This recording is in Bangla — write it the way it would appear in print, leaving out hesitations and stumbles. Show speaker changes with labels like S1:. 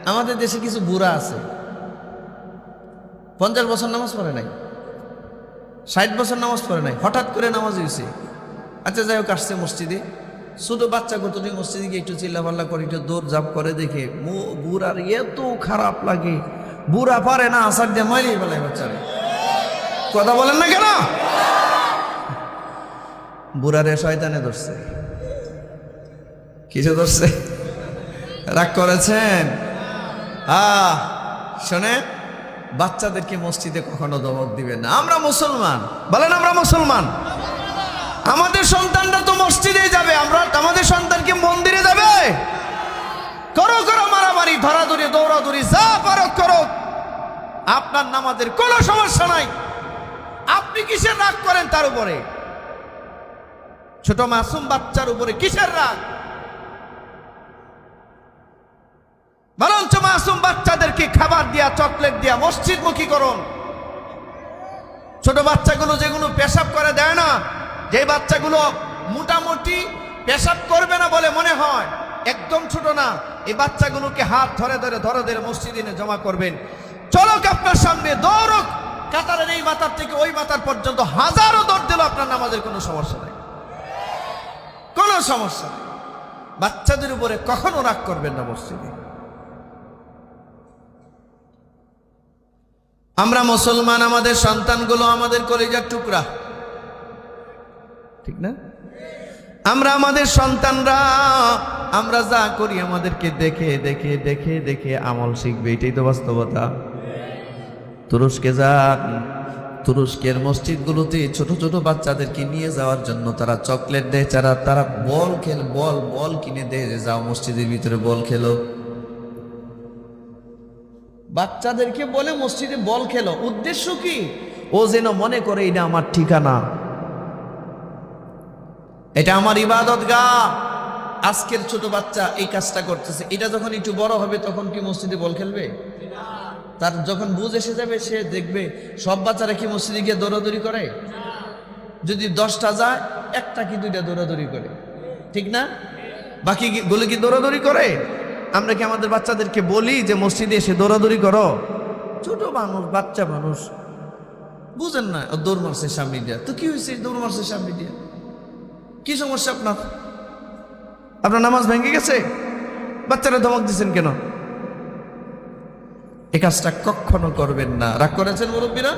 S1: আমাদের দেশে কিছু বুড়া আছে 50 বছর নামাজ পড়ে নাই, 60 বছর নামাজ পড়ে নাই, হঠাৎ করে নামাজ হয়েছে। আচ্ছা যাই হোক, আসছে মসজিদে, ছোট বাচ্চা কতটি মসজিদে গিয়ে একটু চিল্লাপাল্লা করে, একটু দৌড় ঝাঁপ করে, দেখে বুড়ার এত খারাপ লাগে, বুড়া পারে না আসার দিয়ে মারিয়ে ফেলায় বাচ্চারে। কথা বলেন না কেন? বুড়ারে শয়তানে ধরছে। কিছু ধরছে? রাগ করেছেন? শোনে, বাচ্চাদেরকে মসজিদে কখনো ধমক দিবেন না। আমরা মুসলমান, বলেন আমরা মুসলমান। আমাদের সন্তানরা তো মসজিদে যাবে, আমরা আমাদের সন্তানকে মন্দিরে যাবে? করো করো মারামারি, ধরাধরি, দৌড়াদৌড়ি, যা পারো করো, আপনার নামাজের কোনো সমস্যা নাই। আপনি কিসের রাগ করেন তার উপরে? ছোট মাসুম বাচ্চার উপরে কিসের রাগ? বরঞ্চ মাসুম বাচ্চাদেরকে খাবার দিয়া, চকলেট দিয়া মসজিদমুখী করুন। ছোট বাচ্চাগুলো যেগুলো পেশাব করে দেয় না, যে বাচ্চাগুলো মোটামুটি পেশাব করবে না বলে মনে হয়, একদম ছোট না, এই বাচ্চাগুলোকে হাত ধরে ধরে ধরে ধরে মসজিদে এনে জমা করবেন। চলক আপনার সামনে, দৌড়ক, কাতারের এই মাথার থেকে ওই মাথার পর্যন্ত হাজারো দৌড় দিল, আপনার নামাজের কোনো সমস্যা নেই, কোনো সমস্যা নেই। বাচ্চাদের উপরে কখনো রাগ করবেন না মসজিদে। আমরা মুসলমান, আমাদের সন্তানগুলো আমাদের কলিজার টুকরা, ঠিক না? আমরা আমাদের সন্তানরা, আমরা যা করি আমাদেরকে দেখে দেখে দেখে দেখে আমল শিখবে, এটাই তো বাস্তবতা। তুরস্কে যান, তুরস্কের মসজিদগুলোতে ছোট ছোট বাচ্চাদেরকে নিয়ে যাওয়ার জন্য তারা চকলেট দেয়, তারা বল কিনে দেয়, যে যাও মসজিদের ভিতরে বল খেলো। বাচ্চাদেরকে বলে মসজিদে বল খেলো, উদ্দেশ্য কি? ও যেন মনে করে এটা আমার ঠিকানা, এটা আমার ইবাদত গাহ। আজকের ছোট বাচ্চা এই কাজটা করতেছে, এটা যখন একটু বড় হবে তখন কি মসজিদে বল খেলবে? তার যখন বুঝ এসে যাবে, সে দেখবে সব বাচ্চারা কি মসজিদে গিয়ে দৌড়াদৌড়ি করে? যদি 10টা যায়, একটা কি 2টা দৌড়াদৌড়ি করে, ঠিক না? বাকি গুলো কি দৌড়াদৌড়ি করে? আমরা কি আমাদের বাচ্চাদেরকে বলি যে মসজিদে এসে দৌড়াদৌড়ি করো? ছোট মানুষ, বাচ্চা মানুষ, বুঝেন না, দৌড় মারছে সামনে দিয়া, তো কি হয়েছে? দৌড় মারছে সামনে দিয়া, কি সমস্যা আপনার? আপনার নামাজ ভেঙে গেছে? বাচ্চারা ধমক দিচ্ছেন কেন? এই কাজটা কখনো করবেন না। রাগ করেছেন মুরব্বীরা?